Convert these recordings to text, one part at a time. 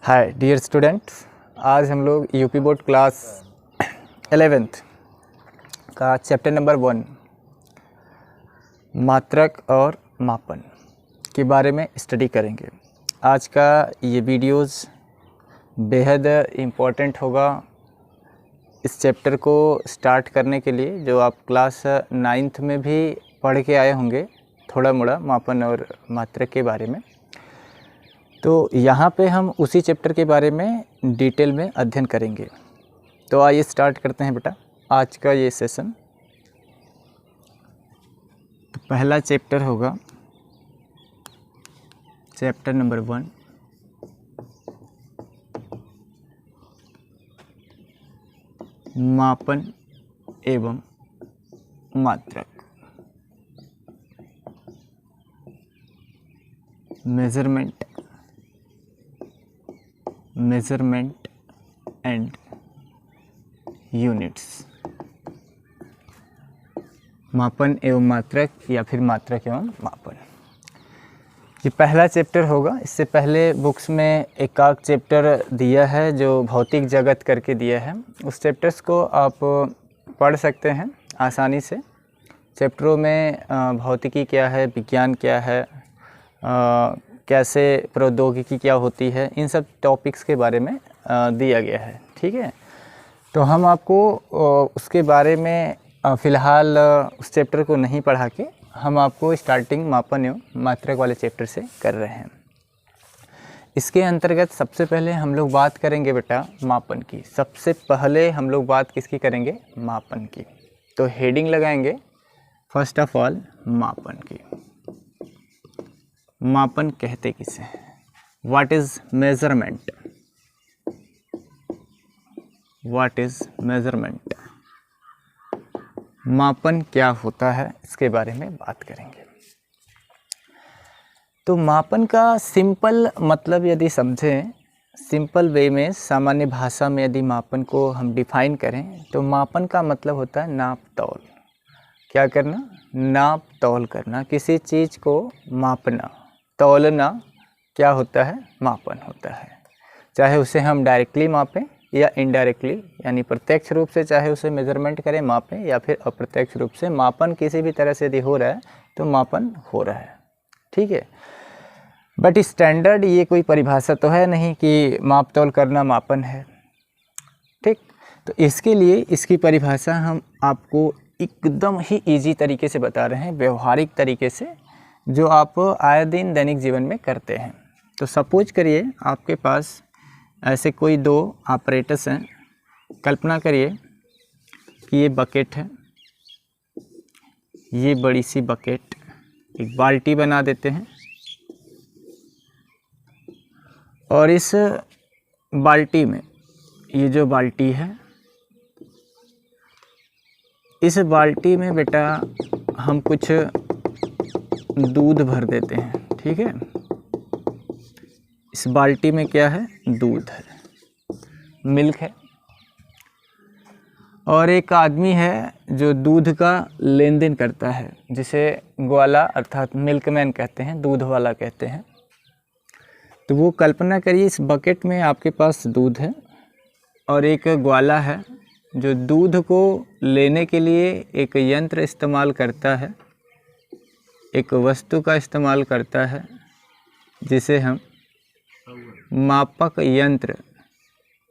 Hi dear students, आज हम लोग यूपी बोर्ड क्लास 11th का चैप्टर नंबर 1 मात्रक और मापन के बारे में स्टडी करेंगे। आज का ये वीडियोस बेहद इम्पोर्टेंट होगा इस चैप्टर को स्टार्ट करने के लिए, जो आप क्लास 9th में भी पढ़ के आए होंगे थोड़ा मोड़ा मापन और मात्रक के बारे में। तो यहाँ पे हम उसी चैप्टर के बारे में डिटेल में अध्ययन करेंगे। तो आइए स्टार्ट करते हैं बेटा आज का ये सेशन। तो पहला चैप्टर होगा चैप्टर नंबर 1 मापन एवं मात्रक, मेजरमेंट एंड यूनिट्स। मापन एवं मात्रक या फिर मात्रक एवं मापन, ये पहला चैप्टर होगा। इससे पहले बुक्स में एक आध चैप्टर दिया है जो भौतिक जगत करके दिया है। उस चैप्टर्स को आप पढ़ सकते हैं आसानी से। चैप्टरों में भौतिकी क्या है, विज्ञान क्या है, कैसे प्रौद्योगिकी क्या होती है, इन सब टॉपिक्स के बारे में दिया गया है। ठीक है, तो हम आपको उसके बारे में फ़िलहाल उस चैप्टर को नहीं पढ़ा के हम आपको स्टार्टिंग मापन एवं मात्रक वाले चैप्टर से कर रहे हैं। इसके अंतर्गत सबसे पहले हम लोग बात करेंगे बेटा मापन की। सबसे पहले हम लोग बात किसकी करेंगे? मापन की। तो हेडिंग लगाएंगे फर्स्ट ऑफ ऑल मापन की। मापन कहते किसे? What is measurement? What is measurement? मापन क्या होता है, इसके बारे में बात करेंगे। तो मापन का सिंपल मतलब यदि समझें, सिंपल वे में, सामान्य भाषा में यदि मापन को हम डिफाइन करें तो मापन का मतलब होता है नाप तौल। क्या करना? नाप तौल करना, किसी चीज़ को मापना, तौलना क्या होता है? मापन होता है। चाहे उसे हम डायरेक्टली मापें या इनडायरेक्टली, यानी प्रत्यक्ष रूप से चाहे उसे मेजरमेंट करें, मापें, या फिर अप्रत्यक्ष रूप से मापन किसी भी तरह से यदि हो रहा है तो मापन हो रहा है। ठीक है, बट स्टैंडर्ड ये कोई परिभाषा तो है नहीं कि माप तौल करना मापन है। ठीक, तो इसके लिए इसकी परिभाषा हम आपको एकदम ही इजी तरीके से बता रहे हैं, व्यवहारिक तरीके से, जो आप आए दिन दैनिक जीवन में करते हैं। तो सपोज करिए आपके पास ऐसे कोई दो ऑपरेटर्स हैं। कल्पना करिए कि ये बकेट है, ये बड़ी सी बकेट, एक बाल्टी बना देते हैं, और इस बाल्टी में, ये जो बाल्टी है, इस बाल्टी में बेटा हम कुछ दूध भर देते हैं। ठीक है, इस बाल्टी में क्या है? दूध है, मिल्क है, और एक आदमी है जो दूध का लेन देन करता है, जिसे ग्वाला अर्थात मिल्कमैन कहते हैं, दूध वाला कहते हैं। तो वो कल्पना करिए, इस बकेट में आपके पास दूध है और एक ग्वाला है जो दूध को लेने के लिए एक यंत्र इस्तेमाल करता है, एक वस्तु का इस्तेमाल करता है, जिसे हम मापक यंत्र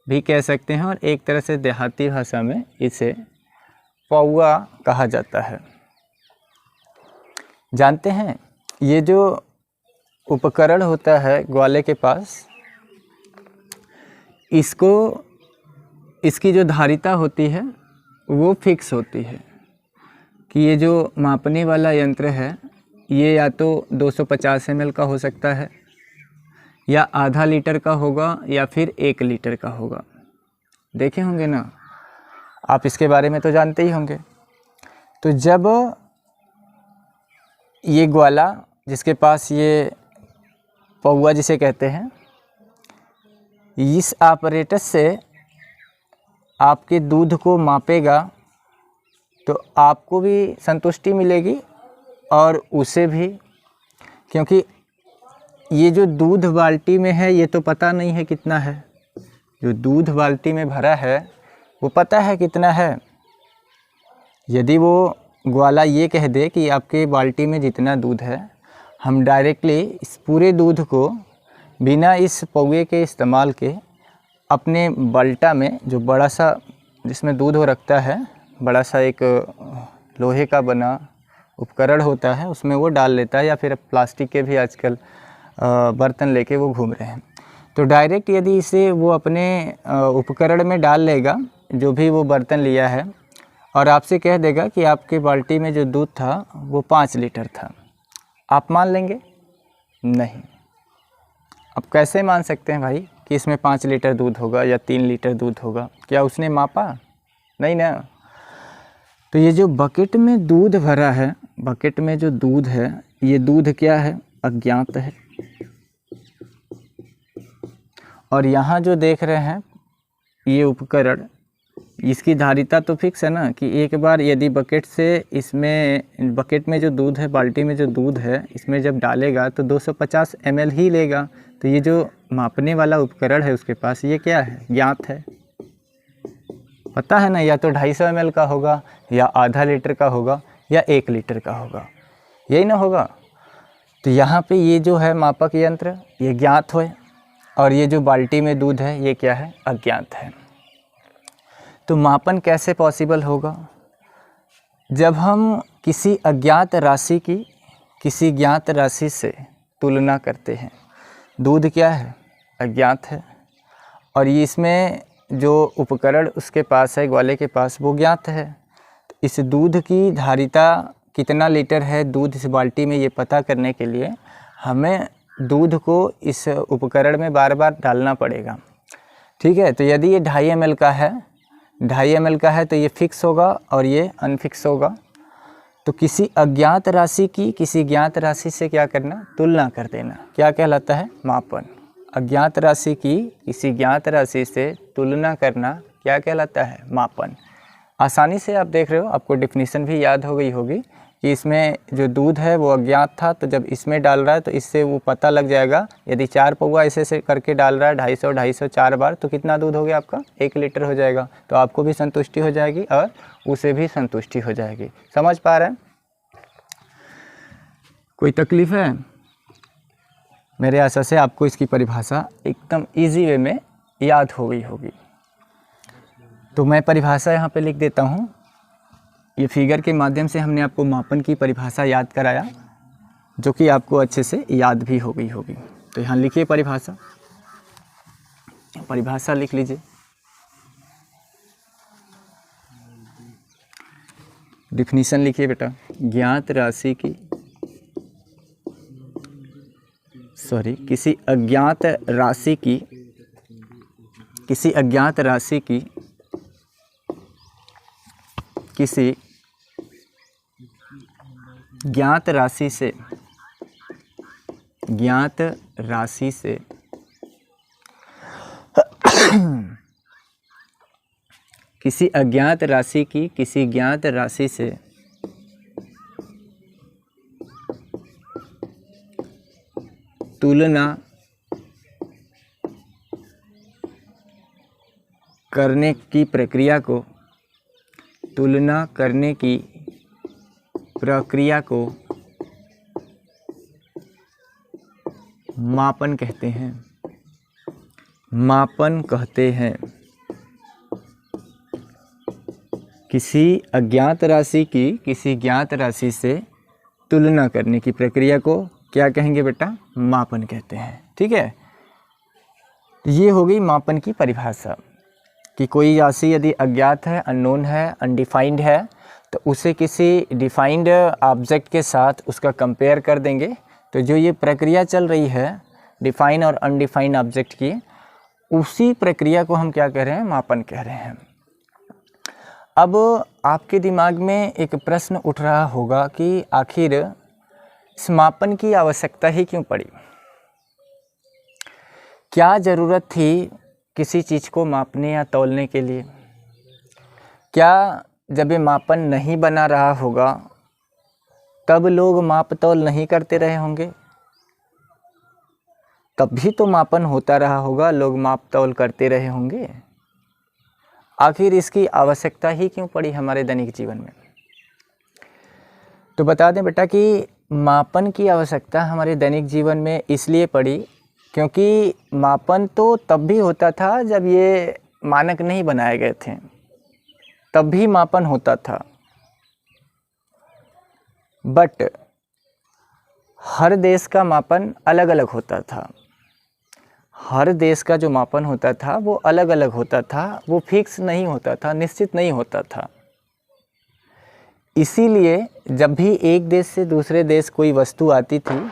भी कह सकते हैं, और एक तरह से देहाती भाषा में इसे पौआ कहा जाता है। जानते हैं, ये जो उपकरण होता है ग्वाले के पास, इसकी जो धारिता होती है वो फिक्स होती है कि ये जो मापने वाला यंत्र है ये या तो 250 ml का हो सकता है, या आधा लीटर का होगा, या फिर 1 लीटर का होगा। देखे होंगे ना आप, इसके बारे में तो जानते ही होंगे। तो जब ये ग्वाला, जिसके पास ये पौआ जिसे कहते हैं, इस ऑपरेटर से आपके दूध को मापेगा तो आपको भी संतुष्टि मिलेगी और उसे भी, क्योंकि ये जो दूध बाल्टी में है ये तो पता नहीं है कितना है, जो दूध बाल्टी में भरा है वो पता है कितना है। यदि वो ग्वाला ये कह दे कि आपके बाल्टी में जितना दूध है, हम डायरेक्टली इस पूरे दूध को बिना इस पौवे के इस्तेमाल के अपने बल्टा में, जो बड़ा सा जिसमें दूध हो रखता है, बड़ा सा एक लोहे का बना उपकरण होता है, उसमें वो डाल लेता है, या फिर प्लास्टिक के भी आजकल बर्तन लेके वो घूम रहे हैं। तो डायरेक्ट यदि इसे वो अपने उपकरण में डाल लेगा, जो भी वो बर्तन लिया है, और आपसे कह देगा कि आपके बाल्टी में जो दूध था वो 5 लीटर था, आप मान लेंगे? नहीं। अब कैसे मान सकते हैं भाई कि इसमें 5 लीटर दूध होगा या 3 लीटर दूध होगा? क्या उसने मापा? नहीं ना। तो ये जो बकेट में दूध भरा है, बकेट में जो दूध है, ये दूध क्या है? अज्ञात है। और यहाँ जो देख रहे हैं ये उपकरण, इसकी धारिता तो फिक्स है ना, कि एक बार यदि बकेट से इसमें, बकेट में जो दूध है, बाल्टी में जो दूध है, इसमें जब डालेगा तो 250 ml ही लेगा। तो ये जो मापने वाला उपकरण है उसके पास, ये क्या है? ज्ञात है। पता है ना, या तो 250 ml का होगा, या आधा लीटर का होगा, या 1 लीटर का होगा, यही ना होगा। तो यहाँ पे ये जो है मापक यंत्र, ये ज्ञात है, और ये जो बाल्टी में दूध है ये क्या है? अज्ञात है। तो मापन कैसे पॉसिबल होगा? जब हम किसी अज्ञात राशि की किसी ज्ञात राशि से तुलना करते हैं। दूध क्या है? अज्ञात है, और ये इसमें जो उपकरण उसके पास है, ग्वाले के पास, वो ज्ञात है। तो इस दूध की धारिता कितना लीटर है दूध इस बाल्टी में, ये पता करने के लिए हमें दूध को इस उपकरण में बार बार डालना पड़ेगा। ठीक है। तो यदि ये 2.5 ml का है, 2.5 ml का है, तो ये फिक्स होगा और ये अनफिक्स होगा। तो किसी अज्ञात राशि की किसी ज्ञात राशि से क्या करना? तुलना कर देना। क्या कहलाता है? मापन। अज्ञात राशि की किसी ज्ञात राशि से तुलना करना क्या कहलाता है? मापन। आसानी से आप देख रहे हो, आपको डेफिनेशन भी याद हो गई होगी कि इसमें जो दूध है वो अज्ञात था, तो जब इसमें डाल रहा है तो इससे वो पता लग जाएगा। यदि 4 पौवा ऐसे करके डाल रहा है, 250 4 बार, तो कितना दूध हो गया आपका? 1 लीटर हो जाएगा। तो आपको भी संतुष्टि हो जाएगी और उसे भी संतुष्टि हो जाएगी। समझ पा रहे हैं? कोई तकलीफ है? मेरे आशा से आपको इसकी परिभाषा एकदम ईजी वे में याद हो गई होगी। तो मैं परिभाषा यहाँ पे लिख देता हूँ। ये फिगर के माध्यम से हमने आपको मापन की परिभाषा याद कराया, जो कि आपको अच्छे से याद भी हो गई होगी। तो यहाँ लिखिए परिभाषा, परिभाषा लिख लीजिए। डिफिनीशन लिखिए बेटा। ज्ञात राशि की, किसी अज्ञात राशि की, किसी अज्ञात राशि की किसी ज्ञात राशि से, ज्ञात राशि से किसी अज्ञात राशि की किसी ज्ञात राशि से तुलना करने की प्रक्रिया को, तुलना करने की प्रक्रिया को मापन कहते हैं। मापन कहते हैं। किसी अज्ञात राशि की किसी ज्ञात राशि से तुलना करने की प्रक्रिया को क्या कहेंगे बेटा? मापन कहते हैं। ठीक है। ये हो गई मापन की परिभाषा कि कोई राशि यदि अज्ञात है, अननोन है, अनडिफाइंड है, तो उसे किसी डिफाइंड ऑब्जेक्ट के साथ उसका कंपेयर कर देंगे। तो जो ये प्रक्रिया चल रही है डिफाइन और अनडिफाइंड ऑब्जेक्ट की, उसी प्रक्रिया को हम क्या कह रहे हैं? मापन कह रहे हैं। अब आपके दिमाग में एक प्रश्न उठ रहा होगा कि आखिर इस मापन की आवश्यकता ही क्यों पड़ी? क्या ज़रूरत थी किसी चीज़ को मापने या तौलने के लिए? क्या जब ये मापन नहीं बना रहा होगा तब लोग माप तौल नहीं करते रहे होंगे? तभी तो मापन होता रहा होगा, लोग माप तौल करते रहे होंगे। आखिर इसकी आवश्यकता ही क्यों पड़ी हमारे दैनिक जीवन में? तो बता दें बेटा कि मापन की आवश्यकता हमारे दैनिक जीवन में इसलिए पड़ी क्योंकि मापन तो तब भी होता था जब ये मानक नहीं बनाए गए थे, तब भी मापन होता था। बट हर देश का मापन अलग अलग होता था। हर देश का जो मापन होता था वो अलग अलग होता था, वो फिक्स नहीं होता था, निश्चित नहीं होता था। इसीलिए जब भी एक देश से दूसरे देश कोई वस्तु आती थी,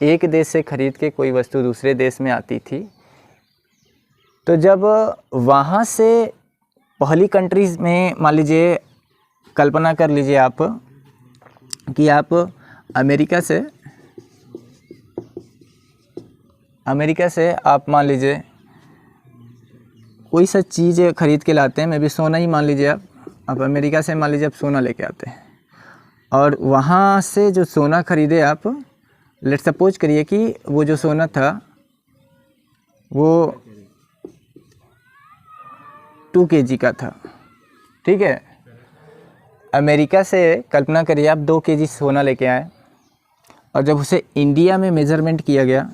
एक देश से खरीद के कोई वस्तु दूसरे देश में आती थी, तो जब वहाँ से पहली कंट्रीज़ में मान लीजिए, कल्पना कर लीजिए आप कि आप अमेरिका से आप मान लीजिए कोई सा चीज़ खरीद के लाते हैं, मैं भी सोना ही मान लीजिए, आप अमेरिका से मान लीजिए आप सोना लेके आते हैं और वहाँ से जो सोना ख़रीदे आप, लेट सपोज करिए कि वो जो सोना था वो 2 kg का था, ठीक है। अमेरिका से कल्पना करिए आप 2 kg सोना लेके आए और जब उसे इंडिया में मेज़रमेंट किया गया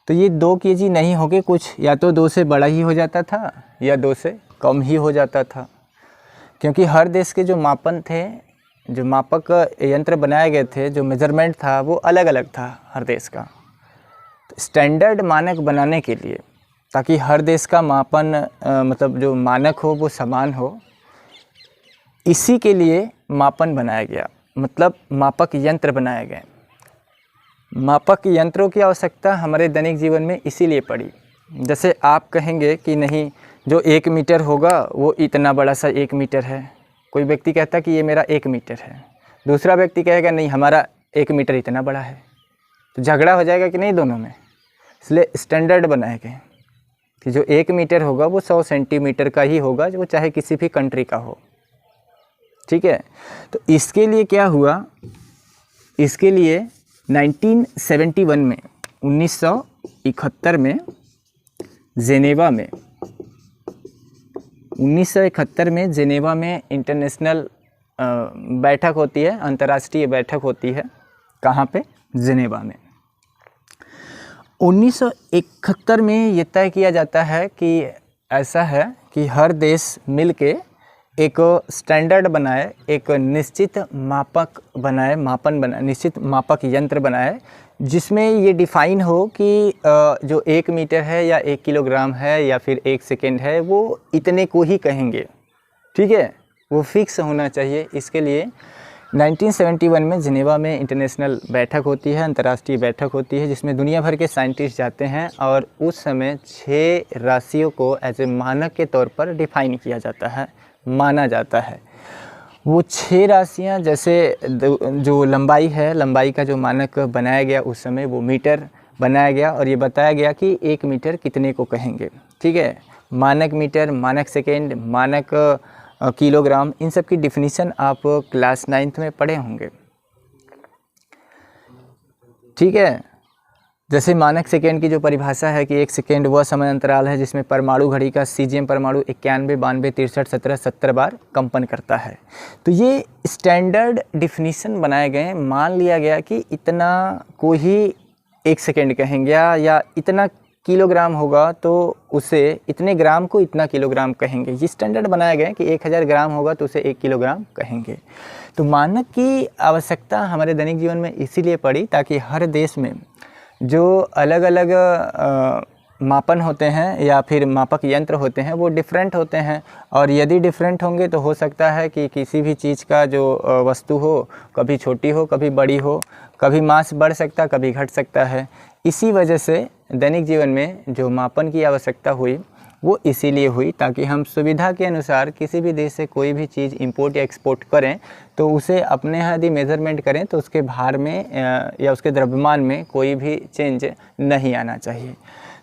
तो ये 2 kg नहीं होके कुछ या तो 2 से बड़ा ही हो जाता था या 2 से कम ही हो जाता था, क्योंकि हर देश के जो मापन थे, जो मापक यंत्र बनाए गए थे, जो मेज़रमेंट था वो अलग अलग था हर देश का। तो स्टैंडर्ड मानक बनाने के लिए, ताकि हर देश का मापन मतलब जो मानक हो वो समान हो, इसी के लिए मापन बनाया गया, मतलब मापक यंत्र बनाए गए। मापक यंत्रों की आवश्यकता हमारे दैनिक जीवन में इसीलिए पड़ी। जैसे आप कहेंगे कि नहीं, जो 1 मीटर होगा वो इतना बड़ा सा 1 मीटर है, कोई व्यक्ति कहता कि ये मेरा 1 मीटर है, दूसरा व्यक्ति कहेगा नहीं हमारा 1 मीटर इतना बड़ा है, तो झगड़ा हो जाएगा कि नहीं दोनों में। इसलिए स्टैंडर्ड बनाए गए कि जो 1 मीटर होगा वो 100 सेंटीमीटर का ही होगा, जो चाहे किसी भी कंट्री का हो, ठीक है। तो इसके लिए क्या हुआ, इसके लिए 1971 में 1971 में जेनेवा में 1971 में जेनेवा में इंटरनेशनल बैठक होती है, अंतर्राष्ट्रीय बैठक होती है। कहाँ पे? जेनेवा में। 1971 में ये तय किया जाता है कि ऐसा है कि हर देश मिलके एक स्टैंडर्ड बनाए, एक निश्चित मापक बनाए, मापन बनाए, निश्चित मापक यंत्र बनाए, जिसमें ये डिफ़ाइन हो कि जो 1 मीटर है या 1 किलोग्राम है या फिर 1 सेकेंड है, वो इतने को ही कहेंगे, ठीक है, वो फिक्स होना चाहिए। इसके लिए 1971 में जिनेवा में इंटरनेशनल बैठक होती है, अंतर्राष्ट्रीय बैठक होती है, जिसमें दुनिया भर के साइंटिस्ट जाते हैं और उस समय 6 राशियों को एज ए मानक के तौर पर डिफ़ाइन किया जाता है, माना जाता है। वो 6 राशियाँ, जैसे जो लंबाई है, लंबाई का जो मानक बनाया गया उस समय वो मीटर बनाया गया और ये बताया गया कि 1 मीटर कितने को कहेंगे, ठीक है। मानक मीटर, मानक सेकेंड, मानक किलोग्राम, इन सब की डिफिनीशन आप क्लास 9th में पढ़े होंगे, ठीक है। जैसे मानक सेकेंड की जो परिभाषा है कि 1 सेकेंड वह समय अंतराल है जिसमें परमाणु घड़ी का सीजियम परमाणु 91, 92, 63, 17, 70 बार कंपन करता है। तो ये स्टैंडर्ड डिफिनीशन बनाए गए, मान लिया गया कि इतना को ही 1 सेकेंड कहेंगे या इतना किलोग्राम होगा तो उसे, इतने ग्राम को इतना किलोग्राम कहेंगे। ये स्टैंडर्ड बनाया गया कि 1000 ग्राम होगा तो उसे 1 किलोग्राम कहेंगे। तो मानक की आवश्यकता हमारे दैनिक जीवन में इसीलिए पड़ी ताकि हर देश में जो अलग अलग मापन होते हैं या फिर मापक यंत्र होते हैं वो डिफरेंट होते हैं, और यदि डिफरेंट होंगे तो हो सकता है कि किसी भी चीज़ का जो वस्तु हो, कभी छोटी हो कभी बड़ी हो, कभी मास बढ़ सकता कभी घट सकता है। इसी वजह से दैनिक जीवन में जो मापन की आवश्यकता हुई वो इसीलिए हुई ताकि हम सुविधा के अनुसार किसी भी देश से कोई भी चीज़ इंपोर्ट या एक्सपोर्ट करें तो उसे अपने यहाँ यदि मेज़रमेंट करें तो उसके भार में या उसके द्रव्यमान में कोई भी चेंज नहीं आना चाहिए।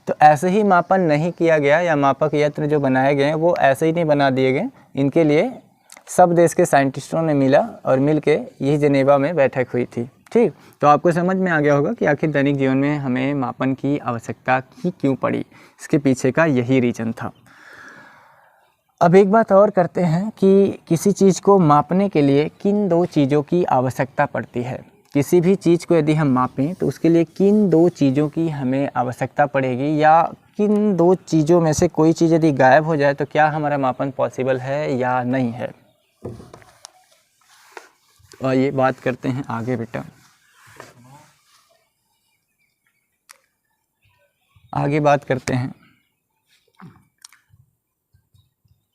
तो ऐसे ही मापन नहीं किया गया या मापक यंत्र जो बनाए गए वो ऐसे ही नहीं बना दिए गए। इनके लिए सब देश के साइंटिस्टों ने मिला और मिल के यही जिनेवा में बैठक हुई थी, ठीक, तो आपको समझ में आ गया होगा कि आखिर दैनिक जीवन में हमें मापन की आवश्यकता की क्यों पड़ी, इसके पीछे का यही रीज़न था। अब एक बात और करते हैं कि किसी चीज़ को मापने के लिए किन दो चीज़ों की आवश्यकता पड़ती है। किसी भी चीज़ को यदि हम मापें तो उसके लिए किन दो चीज़ों की हमें आवश्यकता पड़ेगी, या किन दो चीज़ों में से कोई चीज़ यदि गायब हो जाए तो क्या हमारा मापन पॉसिबल है या नहीं है। और ये बात करते हैं आगे बेटा। आगे बात करते हैं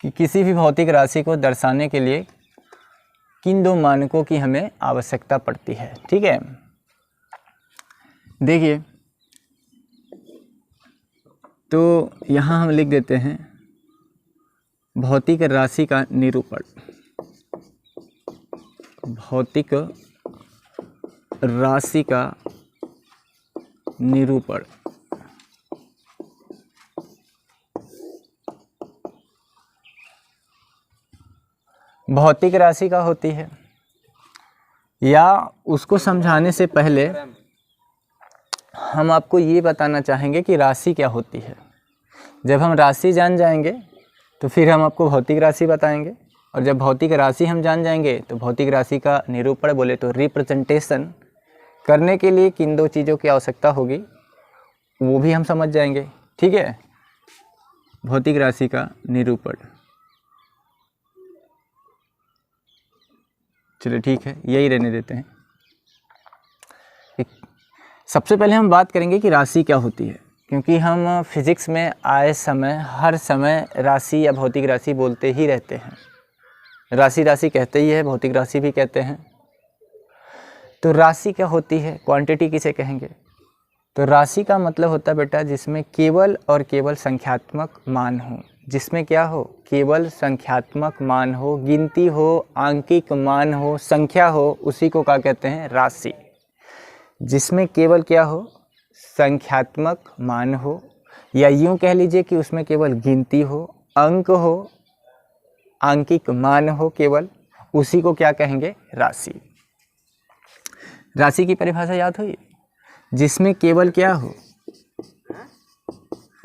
कि किसी भी भौतिक राशि को दर्शाने के लिए किन दो मानकों की हमें आवश्यकता पड़ती है। ठीक है, देखिए तो यहाँ हम लिख देते हैं भौतिक राशि का निरूपण। भौतिक राशि का निरूपण। भौतिक राशि का होती है, या उसको समझाने से पहले हम आपको ये बताना चाहेंगे कि राशि क्या होती है। जब हम राशि जान जाएंगे तो फिर हम आपको भौतिक राशि बताएंगे, और जब भौतिक राशि हम जान जाएंगे तो भौतिक राशि का निरूपण बोले तो रिप्रेजेंटेशन करने के लिए किन दो चीज़ों की आवश्यकता होगी वो भी हम समझ जाएंगे। ठीक है, भौतिक राशि का निरूपण। चलिए ठीक है, यही रहने देते हैं। सबसे पहले हम बात करेंगे कि राशि क्या होती है, क्योंकि हम फिजिक्स में आए समय हर समय राशि या भौतिक राशि बोलते ही रहते हैं। राशि राशि कहते ही है, भौतिक राशि भी कहते हैं। तो राशि क्या होती है, क्वांटिटी किसे कहेंगे। तो राशि का मतलब होता है बेटा जिसमें केवल और केवल संख्यात्मक मान हो। जिसमें क्या हो, केवल संख्यात्मक मान हो, गिनती हो, आंकिक मान हो, संख्या हो, उसी को क्या कहते हैं, राशि। जिसमें केवल क्या हो, संख्यात्मक मान हो, या यूँ कह लीजिए कि उसमें केवल गिनती हो, अंक हो, आंकिक मान हो केवल, उसी को क्या कहेंगे, राशि। राशि की परिभाषा याद हुई, जिसमें केवल क्या हो।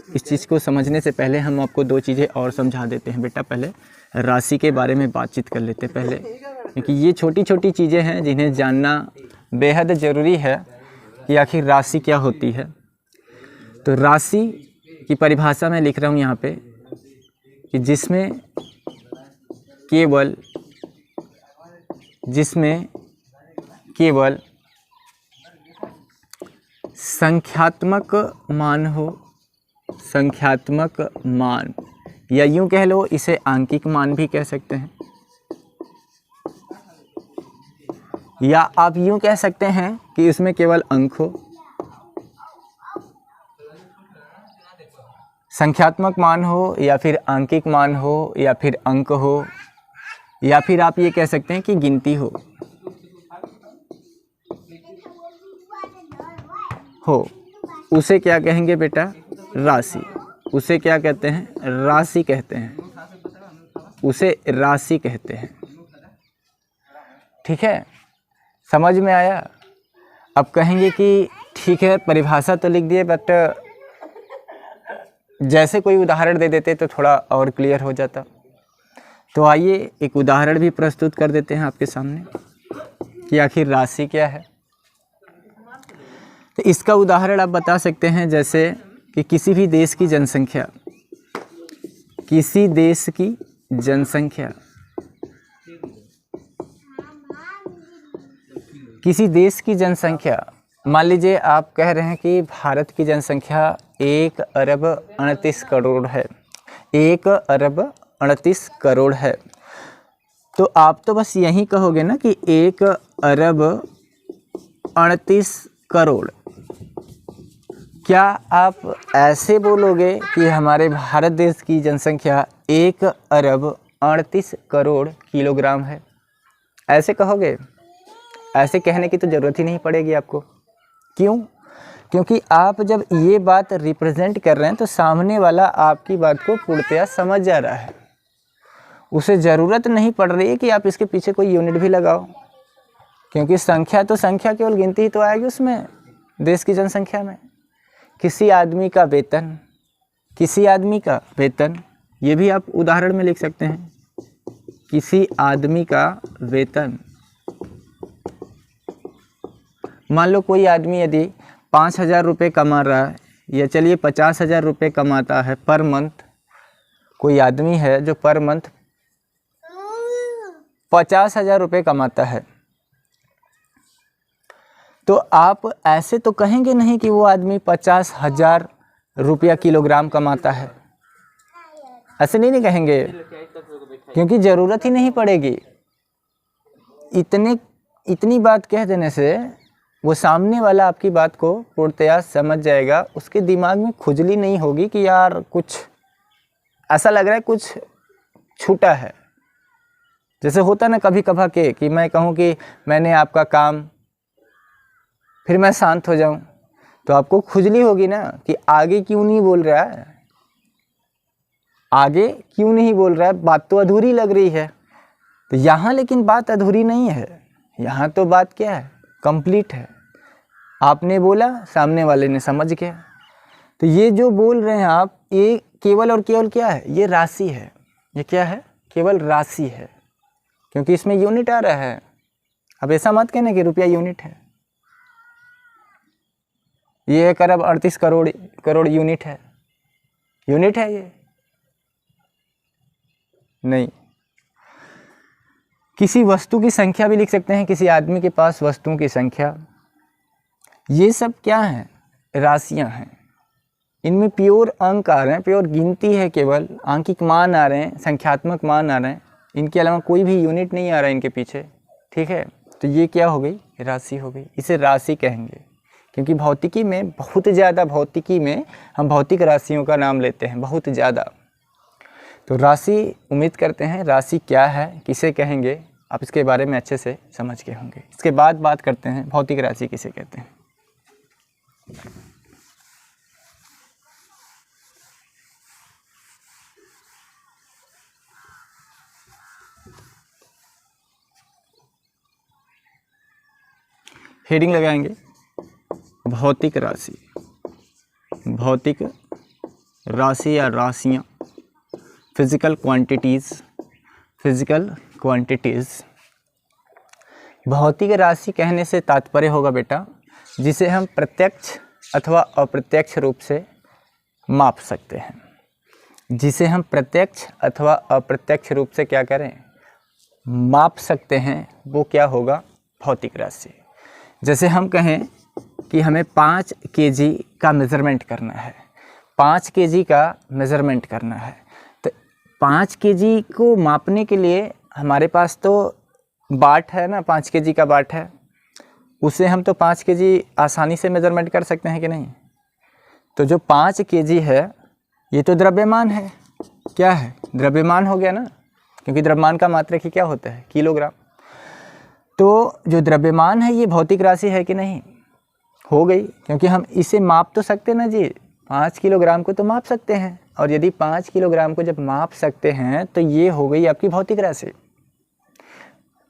इस चीज़ को समझने से पहले हम आपको दो चीज़ें और समझा देते हैं बेटा। पहले राशि के बारे में बातचीत कर लेते हैं पहले, क्योंकि ये छोटी छोटी चीज़ें हैं जिन्हें जानना बेहद ज़रूरी है कि आखिर राशि क्या होती है। तो राशि की परिभाषा मैं लिख रहा हूँ यहाँ पे कि जिसमें केवल संख्यात्मक मान हो, संख्यात्मक मान, या यूँ कह लो इसे आंकिक मान भी कह सकते हैं, या आप यूँ कह सकते हैं कि इसमें केवल अंक हो। संख्यात्मक मान हो, या फिर आंकिक मान हो, या फिर अंक हो, या फिर आप ये कह सकते हैं कि गिनती हो, उसे क्या कहेंगे बेटा, राशि। उसे क्या कहते हैं, राशि कहते हैं, उसे राशि कहते हैं। ठीक है, समझ में आया। अब कहेंगे कि ठीक है परिभाषा तो लिख दिए, बट जैसे कोई उदाहरण दे देते तो थोड़ा और क्लियर हो जाता। तो आइए एक उदाहरण भी प्रस्तुत कर देते हैं आपके सामने कि आखिर राशि क्या है। तो इसका उदाहरण आप बता सकते हैं जैसे कि किसी देश की जनसंख्या, मान लीजिए आप कह रहे हैं कि भारत की जनसंख्या 1 अरब 38 करोड़ है, 1 अरब 38 करोड़ है। तो आप तो बस यही कहोगे ना कि 1 अरब 38 करोड़। क्या आप ऐसे बोलोगे कि हमारे भारत देश की जनसंख्या 1 अरब 38 करोड़ किलोग्राम है? ऐसे कहोगे? ऐसे कहने की तो ज़रूरत ही नहीं पड़ेगी आपको। क्यों? क्योंकि आप जब ये बात रिप्रेजेंट कर रहे हैं तो सामने वाला आपकी बात को पूर्णतया समझ जा रहा है। उसे ज़रूरत नहीं पड़ रही है कि आप इसके पीछे कोई यूनिट भी लगाओ, क्योंकि संख्या तो संख्या केवल गिनती ही तो आएगी उसमें, देश की जनसंख्या में। किसी आदमी का वेतन, किसी आदमी का वेतन, ये भी आप उदाहरण में लिख सकते हैं, किसी आदमी का वेतन। मान लो कोई आदमी यदि 5,000 रुपये कमा रहा है, या चलिए 50,000 रुपये कमाता है पर मंथ, कोई आदमी है जो पर मंथ 50,000 रुपये कमाता है, तो आप ऐसे तो कहेंगे नहीं कि वो आदमी 50,000 रुपया किलोग्राम कमाता है, ऐसे नहीं कहेंगे, क्योंकि ज़रूरत ही नहीं पड़ेगी। इतनी बात कह देने से वो सामने वाला आपकी बात को पूर्णतया समझ जाएगा, उसके दिमाग में खुजली नहीं होगी कि यार कुछ ऐसा लग रहा है कुछ छूटा है। जैसे होता ना कभी कभार के कि मैं कहूँ कि मैंने आपका काम, फिर मैं शांत हो जाऊँ, तो आपको खुजली होगी ना कि आगे क्यों नहीं बोल रहा है, आगे क्यों नहीं बोल रहा है, बात तो अधूरी लग रही है। तो यहाँ लेकिन बात अधूरी नहीं है, यहाँ तो बात क्या है, कंप्लीट है। आपने बोला, सामने वाले ने समझ गया। तो ये जो बोल रहे हैं आप, ये केवल और केवल क्या है, ये राशि है। ये क्या है, केवल राशि है, क्योंकि इसमें यूनिट आ रहा है। अब ऐसा मत कहना कि रुपया यूनिट है, ये 1 अरब 38 करोड़ यूनिट है, यूनिट है ये नहीं। किसी वस्तु की संख्या भी लिख सकते हैं, किसी आदमी के पास वस्तुओं की संख्या। ये सब क्या है, राशियां हैं। इनमें प्योर अंक आ रहे हैं, प्योर गिनती है, केवल आंकिक मान आ रहे हैं, संख्यात्मक मान आ रहे हैं, इनके अलावा कोई भी यूनिट नहीं आ रहा है इनके पीछे। ठीक है, तो ये क्या हो गई, राशि हो गई। इसे राशि कहेंगे, क्योंकि भौतिकी में बहुत ज़्यादा, भौतिकी में हम भौतिक राशियों का नाम लेते हैं बहुत ज़्यादा। तो राशि, उम्मीद करते हैं राशि क्या है, किसे कहेंगे, आप इसके बारे में अच्छे से समझ गए होंगे। इसके बाद बात करते हैं भौतिक राशि किसे कहते हैं। हेडिंग लगाएंगे, भौतिक राशि। भौतिक राशि या राशियाँ, फिजिकल क्वांटिटीज़, फिजिकल क्वांटिटीज़। भौतिक राशि कहने से तात्पर्य होगा बेटा, जिसे हम प्रत्यक्ष अथवा अप्रत्यक्ष रूप से माप सकते हैं। जिसे हम प्रत्यक्ष अथवा अप्रत्यक्ष रूप से क्या करें, माप सकते हैं, वो क्या होगा, भौतिक राशि। जैसे हम कहें कि हमें 5 केजी का मेज़रमेंट करना है, 5 केजी का मेज़रमेंट करना है, तो 5 केजी को मापने के लिए हमारे पास तो बाट है ना, 5 केजी का बाट है, उसे हम तो 5 केजी आसानी से मेज़रमेंट कर सकते हैं कि नहीं। तो जो 5 केजी है ये तो द्रव्यमान है, क्या है, द्रव्यमान हो गया ना, क्योंकि द्रव्यमान का मात्रक ही क्या होता है, किलोग्राम। तो जो द्रव्यमान है ये भौतिक राशि है कि नहीं, हो गई, क्योंकि हम इसे माप तो सकते ना जी, 5 किलोग्राम को तो माप सकते हैं, और यदि 5 किलोग्राम को जब माप सकते हैं तो ये हो गई आपकी भौतिक राशि।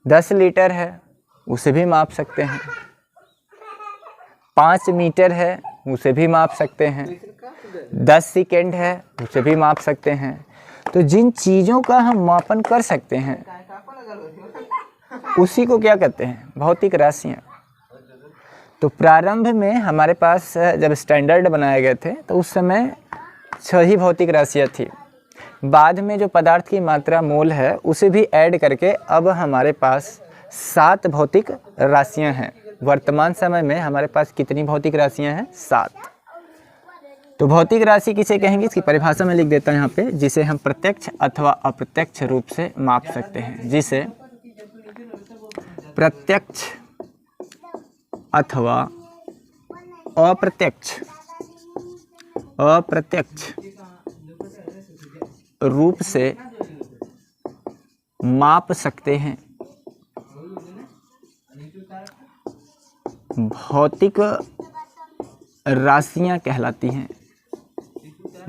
10 लीटर है, उसे भी माप सकते हैं, 5 मीटर है, उसे भी माप सकते हैं, 10 सेकेंड है, उसे भी माप सकते हैं। तो जिन चीज़ों का हम मापन कर सकते हैं उसी को क्या कहते हैं, भौतिक राशियाँ। तो प्रारंभ में हमारे पास जब स्टैंडर्ड बनाए गए थे तो उस समय 6 ही भौतिक राशियाँ थी। बाद में जो पदार्थ की मात्रा मोल है उसे भी ऐड करके अब हमारे पास 7 भौतिक राशियाँ हैं। वर्तमान समय में हमारे पास कितनी भौतिक राशियाँ हैं, 7। तो भौतिक राशि किसे कहेंगे, इसकी परिभाषा में लिख देता हूँ यहाँ पे, जिसे हम प्रत्यक्ष अथवा अप्रत्यक्ष रूप से माप सकते हैं। जिसे प्रत्यक्ष अथवा अप्रत्यक्ष रूप से माप सकते हैं। भौतिक राशियाँ कहलाती हैं,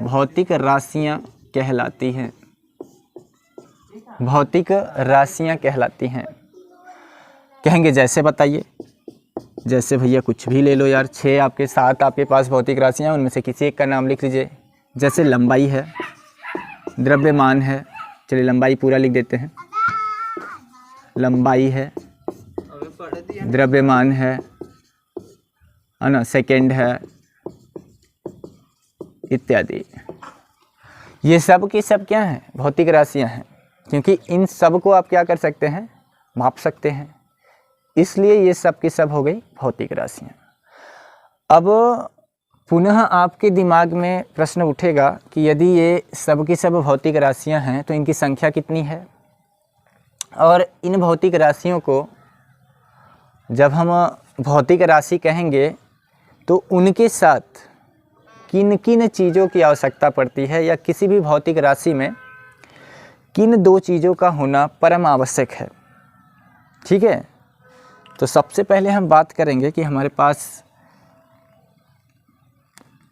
भौतिक राशियाँ कहलाती हैं, भौतिक राशियाँ कहलाती हैं। कहेंगे जैसे बताइए, जैसे भैया कुछ भी ले लो यार, 6 आपके 7 आपके पास भौतिक राशियाँ हैं, उनमें से किसी एक का नाम लिख लीजिए। जैसे लंबाई है, द्रव्यमान है, चलिए लंबाई पूरा लिख देते हैं, लंबाई है, द्रव्यमान है ना, सेकंड है इत्यादि। ये सब की सब क्या हैं? भौतिक राशियां हैं, क्योंकि इन सब को आप क्या कर सकते हैं? माप सकते हैं, इसलिए ये सब की सब हो गई भौतिक राशियां। अब पुनः आपके दिमाग में प्रश्न उठेगा कि यदि ये सब की सब भौतिक राशियां हैं तो इनकी संख्या कितनी है, और इन भौतिक राशियों को जब हम भौतिक राशि कहेंगे तो उनके साथ किन किन चीज़ों की आवश्यकता पड़ती है, या किसी भी भौतिक राशि में किन 2 चीज़ों का होना परम आवश्यक है। ठीक है, तो सबसे पहले हम बात करेंगे कि हमारे पास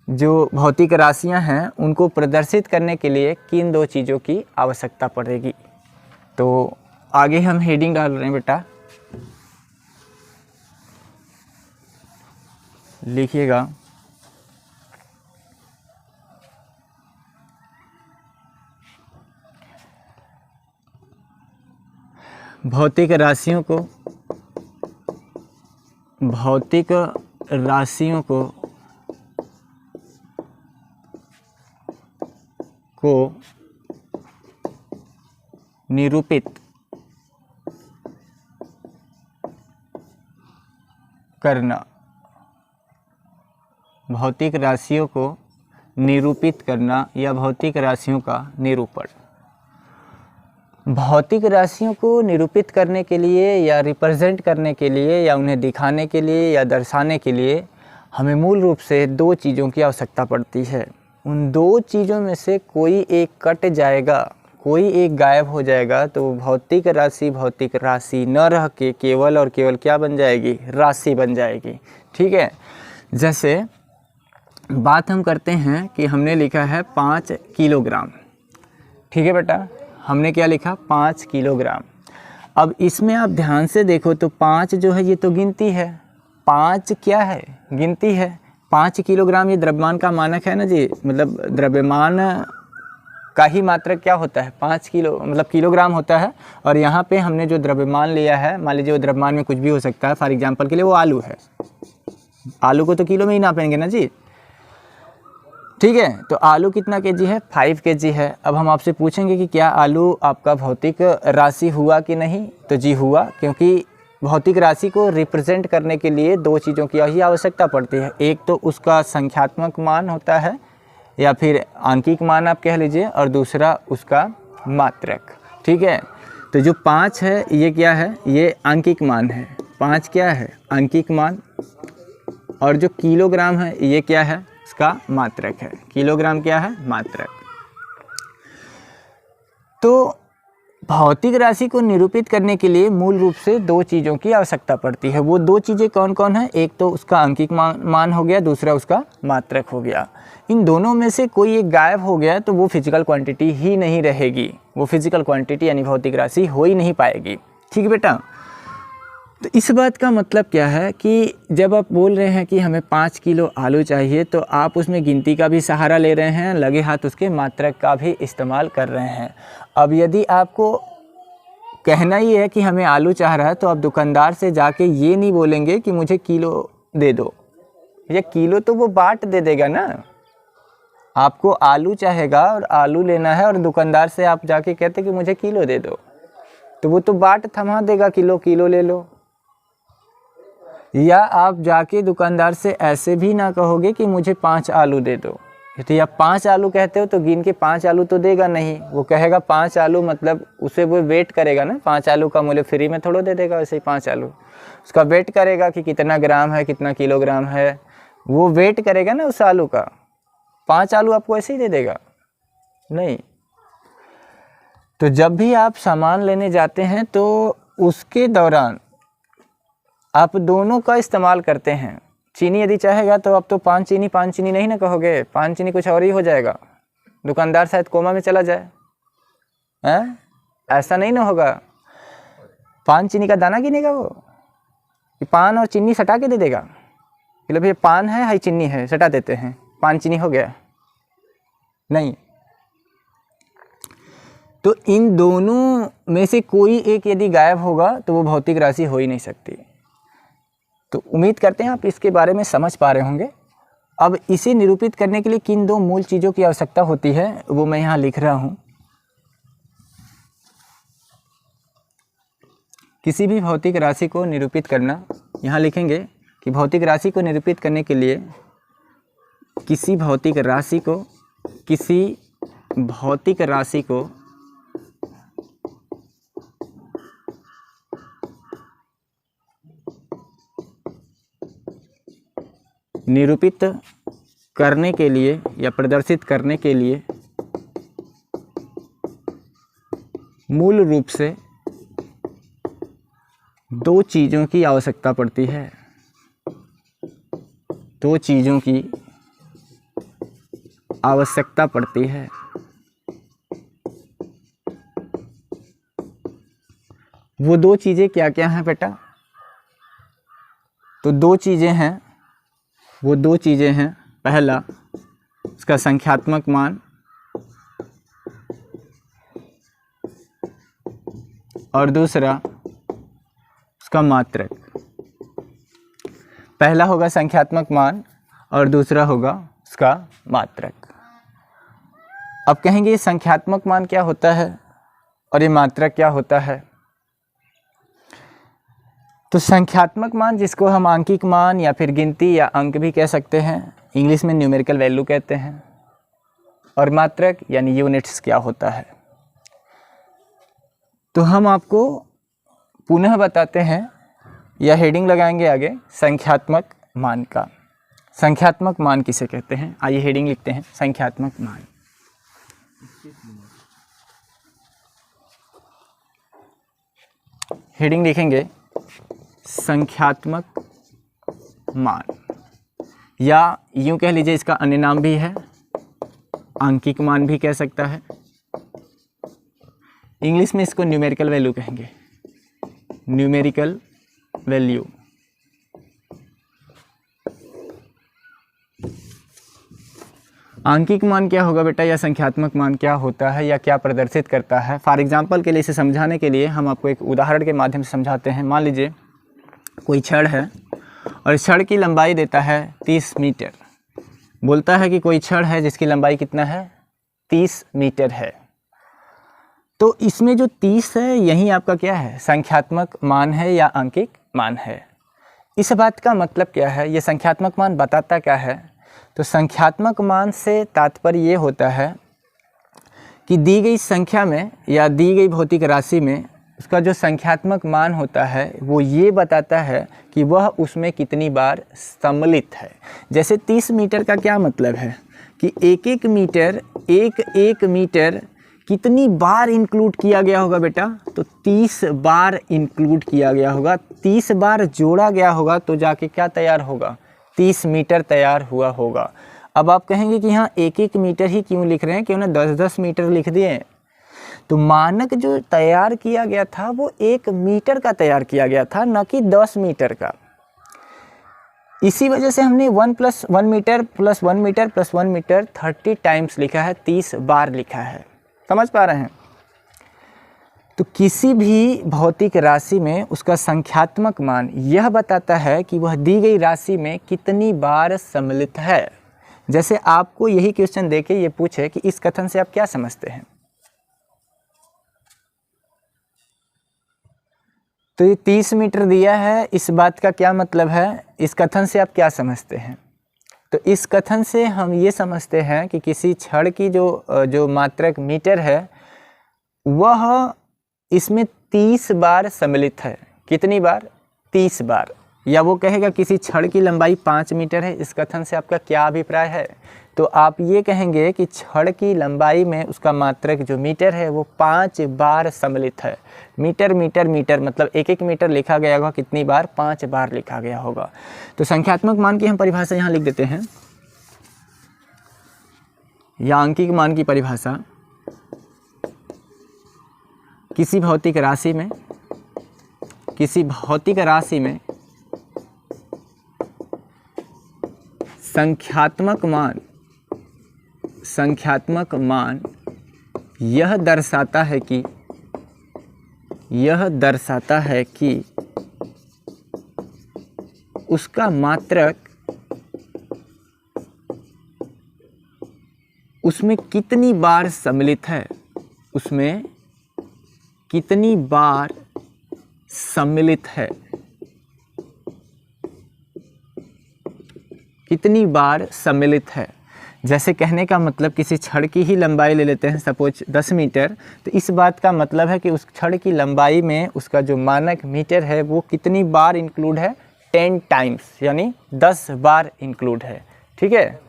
जो भौतिक राशियां हैं उनको प्रदर्शित करने के लिए किन 2 चीज़ों की आवश्यकता पड़ेगी। तो आगे हम हेडिंग डाल रहे हैं बेटा, लिखिएगा भौतिक राशियों को निरूपित करना, भौतिक राशियों को निरूपित करना या भौतिक राशियों का निरूपण। भौतिक राशियों को निरूपित करने के लिए या रिप्रेजेंट करने के लिए या उन्हें दिखाने के लिए या दर्शाने के लिए हमें मूल रूप से 2 चीज़ों की आवश्यकता पड़ती है। उन 2 चीज़ों में से कोई एक कट जाएगा, कोई एक गायब हो जाएगा तो भौतिक राशि न रह के केवल और केवल क्या बन जाएगी? राशि बन जाएगी। ठीक है, जैसे बात हम करते हैं कि हमने लिखा है 5 किलोग्राम। ठीक है बेटा, हमने क्या लिखा? 5 किलोग्राम। अब इसमें आप ध्यान से देखो तो 5 जो है ये तो गिनती है, 5 क्या है? गिनती है। 5 किलोग्राम ये द्रव्यमान का मानक है ना जी, मतलब द्रव्यमान का ही मात्रक क्या होता है? 5 किलो मतलब किलोग्राम होता है। और यहाँ पे हमने जो द्रव्यमान लिया है, मान लीजिए वो द्रव्यमान में कुछ भी हो सकता है, फॉर एग्जाम्पल के लिए वो आलू है, आलू को तो किलो में ही नापेंगे ना जी। ठीक है, तो आलू कितना केजी है? 5 केजी है। अब हम आपसे पूछेंगे कि क्या आलू आपका भौतिक राशि हुआ कि नहीं? तो जी हुआ, क्योंकि भौतिक राशि को रिप्रेजेंट करने के लिए 2 चीज़ों की ही आवश्यकता पड़ती है। एक तो उसका संख्यात्मक मान होता है या फिर आंकिक मान आप कह लीजिए, और दूसरा उसका मात्रक। ठीक है, तो जो 5 है ये क्या है? ये आंकिक मान है। 5 क्या है? आंकिक मान। और जो किलोग्राम है ये क्या है? इसका मात्रक है। किलोग्राम क्या है? मात्रक। तो भौतिक राशि को निरूपित करने के लिए मूल रूप से 2 चीज़ों की आवश्यकता पड़ती है। वो 2 चीज़ें कौन कौन है? एक तो उसका आंकिक मान हो गया, दूसरा उसका मात्रक हो गया। इन दोनों में से कोई एक गायब हो गया तो वो फिजिकल क्वांटिटी ही नहीं रहेगी, वो फिजिकल क्वांटिटी यानी भौतिक राशि हो ही नहीं पाएगी। ठीक है बेटा, तो इस बात का मतलब क्या है कि जब आप बोल रहे हैं कि हमें 5 किलो आलू चाहिए तो आप उसमें गिनती का भी सहारा ले रहे हैं, लगे हाथ उसके मात्रक का भी इस्तेमाल कर रहे हैं। अब यदि आपको कहना ही है कि हमें आलू चाह रहा है तो आप दुकानदार से जाके ये नहीं बोलेंगे कि मुझे किलो दे दो, ये किलो तो वो बाट दे देगा ना। आपको आलू चाहेगा और आलू लेना है और दुकानदार से आप जाके कहते कि मुझे किलो दे दो, तो वो तो बाट थमा देगा, किलो किलो ले लो। या आप जाके दुकानदार से ऐसे भी ना कहोगे कि मुझे 5 आलू दे दो, यदि आप 5 आलू कहते हो तो गिन के 5 आलू तो देगा नहीं, वो कहेगा 5 आलू, मतलब उसे वो वेट करेगा ना। 5 आलू का मूल्य फ्री में थोड़ा दे देगा, वैसे ही 5 आलू उसका वेट करेगा कि कितना ग्राम है, कितना किलोग्राम है, वो वेट करेगा ना उस आलू का। 5 आलू आपको ऐसे ही दे देगा नहीं। तो जब भी आप सामान लेने जाते हैं तो उसके दौरान आप दोनों का इस्तेमाल करते हैं। चीनी यदि चाहेगा तो आप तो 5 चीनी नहीं ना कहोगे, 5 चीनी कुछ और ही हो जाएगा, दुकानदार शायद कोमा में चला जाए, हैं? ऐसा नहीं ना होगा। 5 चीनी का दाना गिनेगा वो, कि पान और चीनी सटा के दे देगा, मतलब भैया पान है हाई चीनी है, सटा देते हैं, पान चीनी हो गया? नहीं। तो इन दोनों में से कोई एक यदि गायब होगा तो वो भौतिक राशि हो ही नहीं सकती। तो उम्मीद करते हैं आप इसके बारे में समझ पा रहे होंगे। अब इसे निरूपित करने के लिए किन दो मूल चीज़ों की आवश्यकता होती है वो मैं यहाँ लिख रहा हूँ। किसी भी भौतिक राशि को निरूपित करना, यहाँ लिखेंगे कि भौतिक राशि को निरूपित करने के लिए किसी भौतिक राशि को निरूपित करने के लिए या प्रदर्शित करने के लिए मूल रूप से दो चीज़ों की आवश्यकता पड़ती है। दो चीज़ों की आवश्यकता पड़ती है। वो दो चीज़ें क्या क्या हैं बेटा? तो दो चीज़ें हैं, वो दो चीज़ें हैं, पहला उसका संख्यात्मक मान और दूसरा उसका मात्रक। पहला होगा संख्यात्मक मान और दूसरा होगा उसका मात्रक। अब कहेंगे संख्यात्मक मान क्या होता है और ये मात्रक क्या होता है? तो संख्यात्मक मान जिसको हम आंकिक मान या फिर गिनती या अंक भी कह सकते हैं, इंग्लिश में न्यूमेरिकल वैल्यू कहते हैं। और मात्रक यानी यूनिट्स क्या होता है? तो हम आपको पुनः बताते हैं या हेडिंग लगाएंगे आगे संख्यात्मक मान का। संख्यात्मक मान किसे कहते हैं? आइए हेडिंग लिखते हैं, संख्यात्मक मान। हेडिंग लिखेंगे संख्यात्मक मान, या यूं कह लीजिए इसका अन्य नाम भी है, आंकिक मान भी कह सकता है। इंग्लिश में इसको न्यूमेरिकल वैल्यू कहेंगे, न्यूमेरिकल वैल्यू। आंकिक मान क्या होगा बेटा, या संख्यात्मक मान क्या होता है या क्या प्रदर्शित करता है? फॉर एग्जांपल के लिए इसे समझाने के लिए हम आपको एक उदाहरण के माध्यम से समझाते हैं। मान लीजिए कोई छड़ है और इस छड़ की लंबाई देता है 30 मीटर। बोलता है कि कोई छड़ है जिसकी लंबाई कितना है? 30 मीटर है। तो इसमें जो 30 है यही आपका क्या है? संख्यात्मक मान है या आंकिक मान है। इस बात का मतलब क्या है? ये संख्यात्मक मान बताता क्या है? तो संख्यात्मक मान से तात्पर्य ये होता है कि दी गई संख्या में या दी गई भौतिक राशि में उसका जो संख्यात्मक मान होता है वो ये बताता है कि वह उसमें कितनी बार सम्मिलित है। जैसे 30 मीटर का क्या मतलब है कि एक एक मीटर कितनी बार इंक्लूड किया गया होगा बेटा? तो 30 बार इंक्लूड किया गया होगा, 30 बार जोड़ा गया होगा तो जाके क्या तैयार होगा? 30 मीटर तैयार हुआ होगा। अब आप कहेंगे कि यहाँ एक एक मीटर ही क्यों लिख रहे हैं, क्यों ना 10-10 मीटर लिख दिए? तो मानक जो तैयार किया गया था वो 1 मीटर का तैयार किया गया था, न कि 10 मीटर का। इसी वजह से हमने 1 + 1 मीटर + 1 मीटर + 1 मीटर 30 टाइम्स लिखा है, 30 बार लिखा है। समझ पा रहे हैं? तो किसी भी भौतिक राशि में उसका संख्यात्मक मान यह बताता है कि वह दी गई राशि में कितनी बार सम्मिलित है। जैसे आपको यही क्वेश्चन देके ये पूछे कि इस कथन से आप क्या समझते हैं, तो ये 30 मीटर दिया है, इस बात का क्या मतलब है? इस कथन से आप क्या समझते हैं? तो इस कथन से हम ये समझते हैं कि किसी छड़ की जो मात्रक मीटर है वह इसमें 30 बार सम्मिलित है। कितनी बार? 30 बार। या वो कहेगा किसी छड़ की लंबाई 5 मीटर है, इस कथन से आपका क्या अभिप्राय है? तो आप ये कहेंगे कि छड़ की लंबाई में उसका मात्रक जो मीटर है वो 5 बार सम्मिलित है। मीटर मीटर मीटर मतलब एक एक मीटर लिखा गया होगा कितनी बार? 5 बार लिखा गया होगा। तो संख्यात्मक मान की हम परिभाषा यहाँ लिख देते हैं, या आंकिक मान की परिभाषा किसी भौतिक राशि में संख्यात्मक मान यह दर्शाता है कि उसका मात्रक उसमें कितनी बार सम्मिलित है, उसमें कितनी बार सम्मिलित है, कितनी बार सम्मिलित है। जैसे कहने का मतलब किसी छड़ की ही लंबाई ले लेते हैं, सपोज 10 मीटर, तो इस बात का मतलब है कि उस छड़ की लंबाई में उसका जो मानक मीटर है वो कितनी बार इंक्लूड है, 10 टाइम्स, यानी 10 बार इंक्लूड है। ठीक है,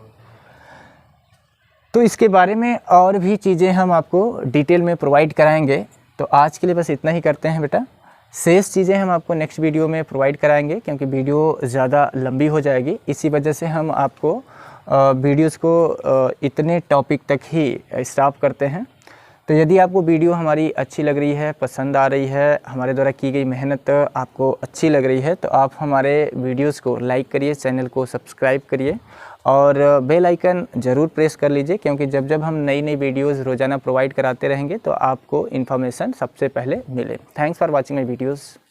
तो इसके बारे में और भी चीज़ें हम आपको डिटेल में प्रोवाइड कराएंगे। तो आज के लिए बस इतना ही करते हैं बेटा, शेष चीज़ें हम आपको नेक्स्ट वीडियो में प्रोवाइड कराएंगे, क्योंकि वीडियो ज़्यादा लंबी हो जाएगी। इसी वजह से हम आपको वीडियोस को इतने टॉपिक तक ही स्टॉप करते हैं। तो यदि आपको वीडियो हमारी अच्छी लग रही है, पसंद आ रही है, हमारे द्वारा की गई मेहनत आपको अच्छी लग रही है, तो आप हमारे वीडियोस को लाइक करिए, चैनल को सब्सक्राइब करिए और बेल आइकन ज़रूर प्रेस कर लीजिए, क्योंकि जब जब हम नई नई वीडियोस रोज़ाना प्रोवाइड कराते रहेंगे तो आपको इन्फॉर्मेशन सबसे पहले मिले। Thanks for watching my videos.